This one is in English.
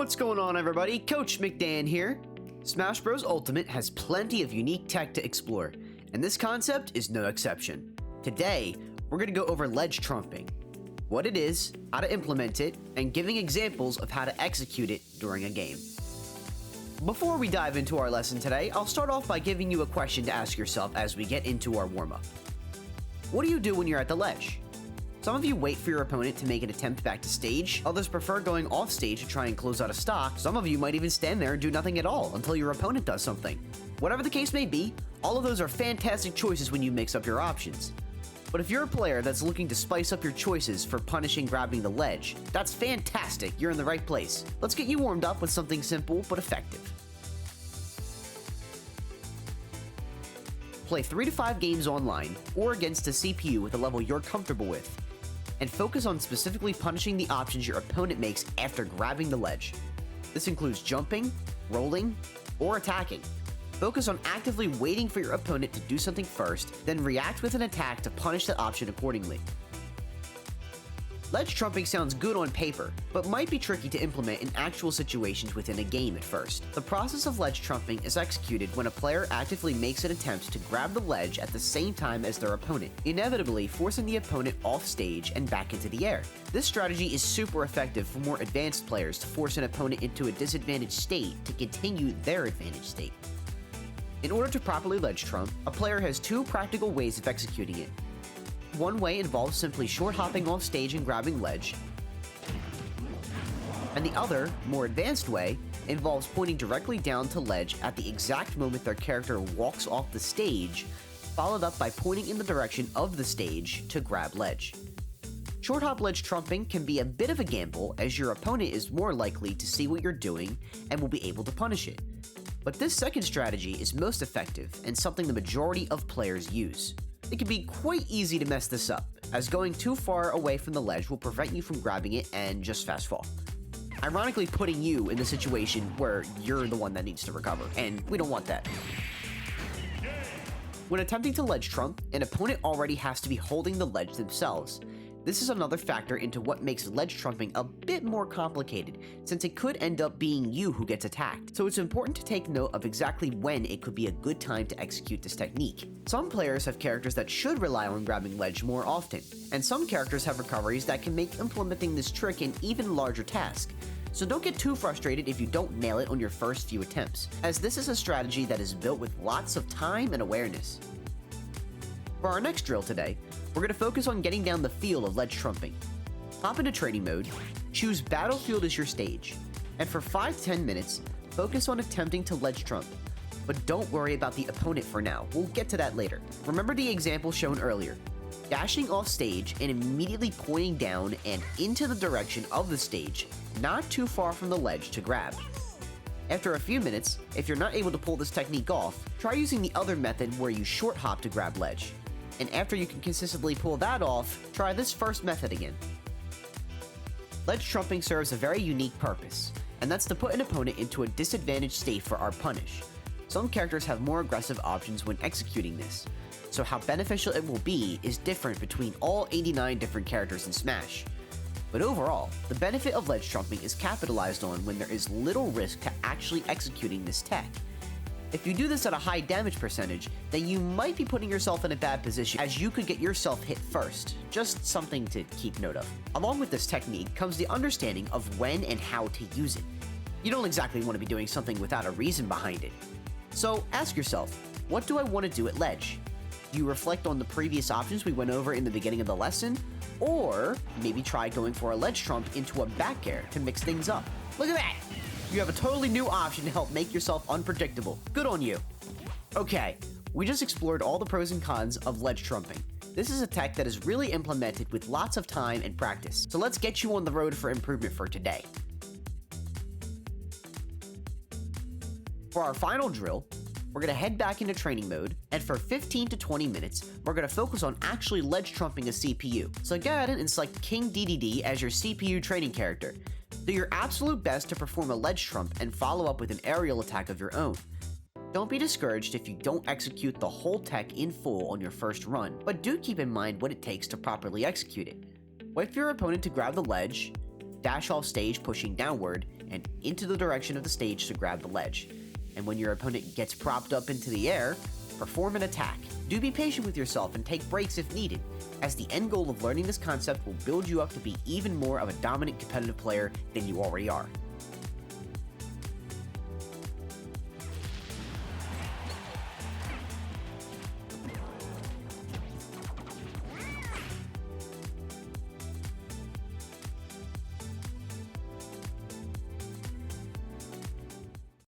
What's going on, everybody? Coach MccDann here. Smash Bros. Ultimate has plenty of unique tech to explore, and this concept is no exception. Today, we're going to go over ledge trumping, what it is, how to implement it, and giving examples of how to execute it during a game. Before we dive into our lesson today, I'll start off by giving you a question to ask yourself as we get into our warm-up. What do you do when you're at the ledge? Some of you wait for your opponent to make an attempt back to stage, others prefer going off stage to try and close out a stock, some of you might even stand there and do nothing at all until your opponent does something. Whatever the case may be, all of those are fantastic choices when you mix up your options. But if you're a player that's looking to spice up your choices for punishing grabbing the ledge, that's fantastic, you're in the right place. Let's get you warmed up with something simple but effective. Play 3 to 5 games online or against a CPU with a level you're comfortable with, and focus on specifically punishing the options your opponent makes after grabbing the ledge. This includes jumping, rolling, or attacking. Focus on actively waiting for your opponent to do something first, then react with an attack to punish that option accordingly. Ledge trumping sounds good on paper, but might be tricky to implement in actual situations within a game at first. The process of ledge trumping is executed when a player actively makes an attempt to grab the ledge at the same time as their opponent, inevitably forcing the opponent off stage and back into the air. This strategy is super effective for more advanced players to force an opponent into a disadvantaged state to continue their advantage state. In order to properly ledge trump, a player has 2 practical ways of executing it. One way involves simply short hopping off stage and grabbing ledge, and the other, more advanced way, involves pointing directly down to ledge at the exact moment their character walks off the stage, followed up by pointing in the direction of the stage to grab ledge. Short hop ledge trumping can be a bit of a gamble, as your opponent is more likely to see what you're doing and will be able to punish it. But this second strategy is most effective and something the majority of players use. It can be quite easy to mess this up, as going too far away from the ledge will prevent you from grabbing it and just fast fall, ironically putting you in the situation where you're the one that needs to recover, and we don't want that. When attempting to ledge trump, an opponent already has to be holding the ledge themselves. This is another factor into what makes ledge trumping a bit more complicated, since it could end up being you who gets attacked. So it's important to take note of exactly when it could be a good time to execute this technique. Some players have characters that should rely on grabbing ledge more often, and some characters have recoveries that can make implementing this trick an even larger task. So don't get too frustrated if you don't nail it on your first few attempts, as this is a strategy that is built with lots of time and awareness. For our next drill today, we're going to focus on getting down the feel of ledge trumping. Hop into training mode, choose Battlefield as your stage, and for 5-10 minutes, focus on attempting to ledge trump. But don't worry about the opponent for now, we'll get to that later. Remember the example shown earlier, dashing off stage and immediately pointing down and into the direction of the stage, not too far from the ledge to grab. After a few minutes, if you're not able to pull this technique off, try using the other method where you short hop to grab ledge. And after you can consistently pull that off, try this first method again. Ledge trumping serves a very unique purpose, and that's to put an opponent into a disadvantaged state for our punish. Some characters have more aggressive options when executing this, so how beneficial it will be is different between all 89 different characters in Smash. But overall, the benefit of ledge trumping is capitalized on when there is little risk to actually executing this tech. If you do this at a high damage percentage, then you might be putting yourself in a bad position, as you could get yourself hit first. Just something to keep note of. Along with this technique comes the understanding of when and how to use it. You don't exactly want to be doing something without a reason behind it. So ask yourself, what do I want to do at ledge? You reflect on the previous options we went over in the beginning of the lesson, or maybe try going for a ledge trump into a back air to mix things up. Look at that! You have a totally new option to help make yourself unpredictable. Good on you. Okay, we just explored all the pros and cons of ledge trumping. This is a tech that is really implemented with lots of time and practice, so let's get you on the road for improvement for today. For our final drill, we're going to head back into training mode, and for 15 to 20 minutes, we're going to focus on actually ledge trumping a CPU. So go ahead and select King DDD as your CPU training character. Do your absolute best to perform a ledge trump and follow up with an aerial attack of your own. Don't be discouraged if you don't execute the whole tech in full on your first run, but do keep in mind what it takes to properly execute it. Wait for your opponent to grab the ledge, dash off stage pushing downward, and into the direction of the stage to grab the ledge. And when your opponent gets propped up into the air, perform an attack. Do be patient with yourself and take breaks if needed, as the end goal of learning this concept will build you up to be even more of a dominant competitive player than you already are.